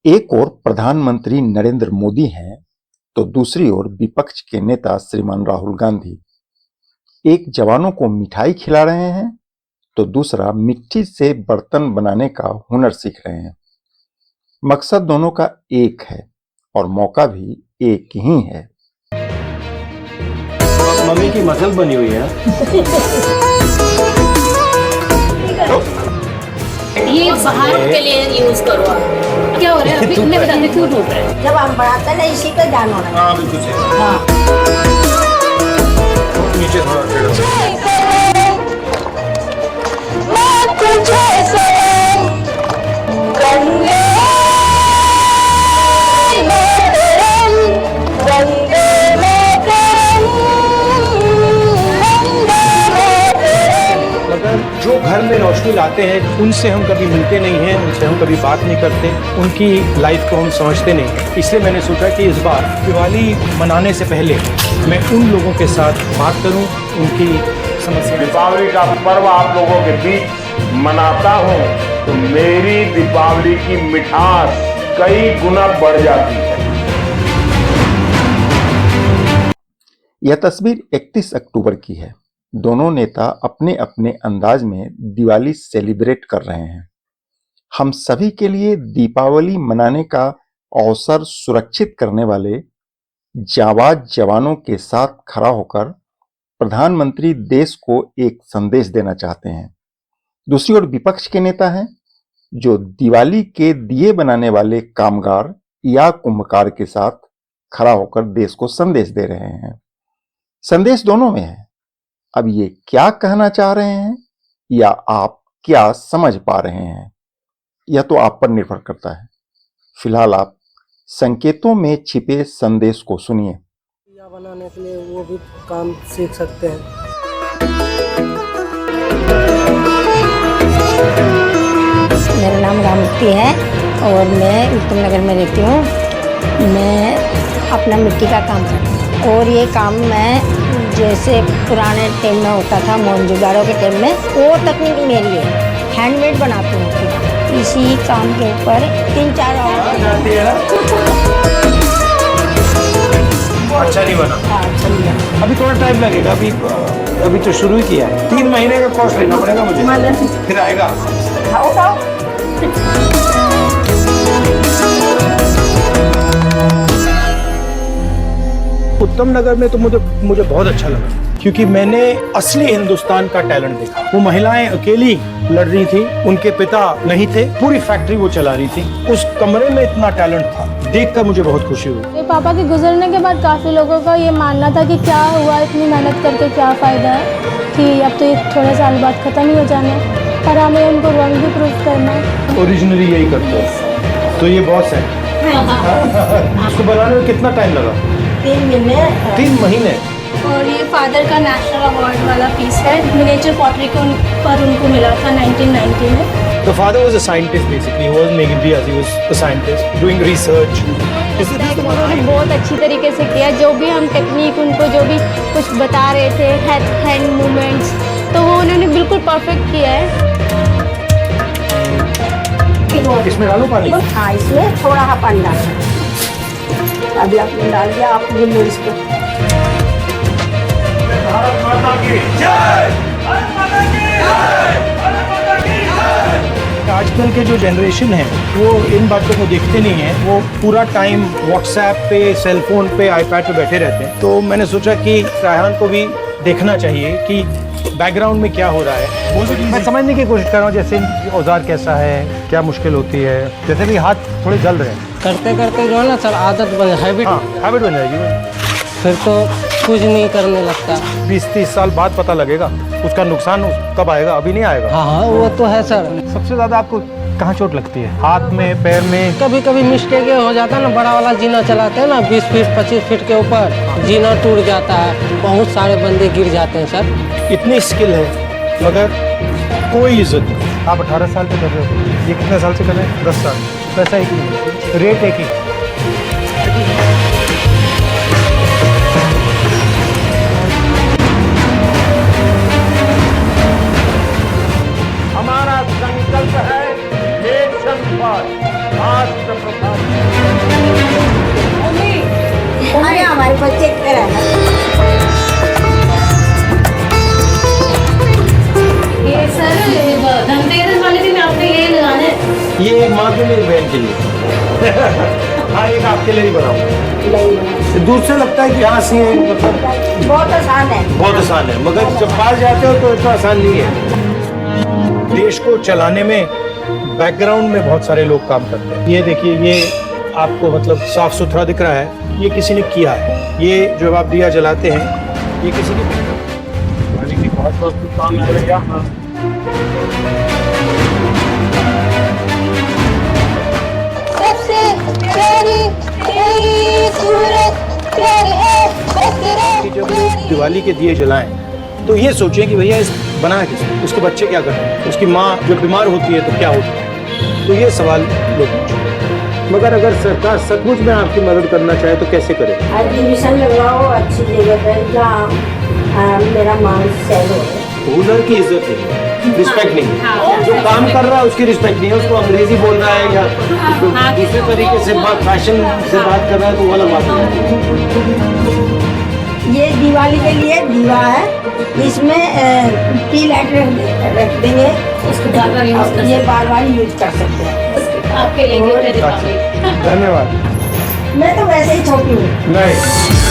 एक ओर प्रधानमंत्री नरेंद्र मोदी हैं तो दूसरी ओर विपक्ष के नेता श्रीमान राहुल गांधी एक जवानों को मिठाई खिला रहे हैं तो दूसरा मिट्टी से बर्तन बनाने का हुनर सीख रहे हैं। मकसद दोनों का एक है और मौका भी एक ही है। मम्मी की मसल बनी हुई है। ये बाहर के लिए यूज करो आप। क्या हो रहा है अभी तुमने बताते क्यों ढूंढ रहे हैं? जब हम बढ़ाते हैं ना इसी पे ध्यान होना। हाँ बिल्कुल सही। हाँ। नीचे थोड़ा जो घर में रोशनी लाते हैं उनसे हम कभी मिलते नहीं हैं, उनसे हम कभी बात नहीं करते, उनकी लाइफ को हम समझते नहीं हैं। इसलिए मैंने सोचा कि इस बार दिवाली मनाने से पहले मैं उन लोगों के साथ बात करूं, उनकी समस्या। दीपावली का पर्व आप लोगों के बीच मनाता हूं तो मेरी दीपावली की मिठास कई गुना बढ़ जाती है। यह तस्वीर 31 अक्टूबर की है। दोनों नेता अपने अपने अंदाज में दिवाली सेलिब्रेट कर रहे हैं। हम सभी के लिए दीपावली मनाने का अवसर सुरक्षित करने वाले जाबाज जवानों के साथ खड़ा होकर प्रधानमंत्री देश को एक संदेश देना चाहते हैं। दूसरी ओर विपक्ष के नेता हैं जो दिवाली के दिए बनाने वाले कामगार या कुंभकार के साथ खड़ा होकर देश को संदेश दे रहे हैं। संदेश दोनों में है। अब ये क्या कहना चाह रहे हैं या आप क्या समझ पा रहे हैं, यह तो आप पर निर्भर करता है। फिलहाल आप संकेतों में छिपे संदेश को सुनिए। दिया बनाने के लिए वो भी काम सीख सकते हैं। मेरा नाम रामती है और मैं उत्तम नगर में रहती हूँ। मैं अपना मिट्टी का काम करती हूँ और ये काम मैं जैसे पुराने टाइम में होता था मोहनजोदाड़ो के टाइम में, वो तकनीक मेरी है। हैंडमेड बनाती हूँ। इसी काम के ऊपर 3-4 और अच्छा नहीं बना। अच्छा नहीं है। अभी थोड़ा टाइम लगेगा। अभी तो शुरू ही किया है। 3 महीने का कोर्स लेना पड़ेगा मुझे, फिर आएगा। उत्तम नगर में तो मुझे बहुत अच्छा लगा क्योंकि मैंने असली हिंदुस्तान का टैलेंट देखा। वो महिलाएं अकेली लड़ रही थी, उनके पिता नहीं थे, पूरी फैक्ट्री वो चला रही थी। उस कमरे में इतना टैलेंट था, देखकर मुझे बहुत खुशी हुई। मेरे पापा के गुजरने के बाद काफ़ी लोगों का ये मानना था कि क्या हुआ, इतनी मेहनत करके क्या फ़ायदा है, कि अब तो ये थोड़े साल बाद ख़त्म ही हो जाना है, पर हमें उनको रंग भी प्रूफ करना है। ओरिजिनली यही करते हैं। तो ये बॉस है। उसको बनाने में कितना टाइम लगा? 3 महीने। और ये फादर का नेशनल अवार्ड वाला पीस है, मिनिएचर पॉटरी पर उनको मिला था 1990 में। The father was a scientist basically. He wasn't making dias. He was a scientist doing research. उन्होंने बहुत अच्छी तरीके से किया। जो भी हम टेक्निक उनको जो भी कुछ बता रहे थे, हैंड मूवमेंट्स, तो वो उन्होंने बिल्कुल परफेक्ट किया है। इसमें डालो पानी। हाँ, इसमें थोड़ा सा पानी डालना। अभी आपने डाल दिया, आप ये लो इसको। भारत माता की जय! भारत माता की जय! भारत माता की जय! आजकल के जो जनरेशन है वो इन बातों को देखते नहीं है। वो पूरा टाइम व्हाट्सएप पे, सेलफोन पे, आईपैड पे बैठे रहते हैं। तो मैंने सोचा कि रायहान को भी देखना चाहिए कि बैकग्राउंड में क्या हो रहा है। मैं समझने की कोशिश कर रहा हूँ जैसे औजार कैसा है, क्या मुश्किल होती है। जैसे भी हाथ थोड़े जल रहे हैं। करते करते जो है ना सर आदत बन, हैबिट बन जाएगी। फिर तो कुछ नहीं करने लगता। 20-30 साल बाद पता लगेगा उसका नुकसान कब आएगा, अभी नहीं आएगा। हाँ वो तो है सर। सबसे ज्यादा आपको कहाँ चोट लगती है? हाथ में, पैर में? कभी कभी मिस्टेक हो जाता है ना, बड़ा वाला जीना चलाते हैं ना 20 फीट 25 फीट के ऊपर, जीना टूट जाता है। बहुत सारे बंदे गिर जाते हैं सर। इतनी स्किल है मगर कोई इज्जत नहीं। आप 18 साल पे कर रहे हो, ये कितने साल से कर रहे हैं? 10 साल। पैसा एक ही, रेट एक ही। हमारा संकल्प है नेशन फर्स्ट, राष्ट्र प्रथम। ये माँ के लिए, बहन के लिए। हाँ, एक आपके लिए ही बनाऊंगा। दूर से लगता है कि हाँ सी मतलब बहुत आसान है, बहुत आसान है, मगर जब पास जाते हो तो इतना आसान नहीं है। देश को चलाने में बैकग्राउंड में बहुत सारे लोग काम करते हैं। ये देखिए, ये आपको मतलब साफ सुथरा दिख रहा है, ये किसी ने किया है। ये जो आप दिया जलाते हैं, ये किसी ने बहुत काम है। जब दिवाली के दिए जलाएं तो ये सोचें कि भैया इस बनाया किसने, उसके बच्चे क्या करते हैं, उसकी माँ जब बीमार होती है तो क्या होता है। तो ये सवाल लोग पूछें। मगर अगर सरकार सचमुच में आपकी मदद करना चाहे तो कैसे करे? एग्जीबिशन लगवाओ अच्छी जगह पर जहाँ मेरा मान सेल हो। हुनर की इज्जत है, रिस्पेक्ट नहीं है। जो काम कर रहा है उसकी रिस्पेक्ट नहीं है, उसको अंग्रेजी बोल रहा है या दूसरे तरीके से बात, फैशन से बात कर रहा है तो वो अलग बात है। ये दिवाली के लिए दीवा है, इसमें टी लाइट रख देंगे, उसको बार-बार यूज कर ये बार बार यूज कर सकते हैं। आपके लिए गिफ्ट है दीपावली। धन्यवाद। मैं तो वैसे ही छोटी हूँ। नहीं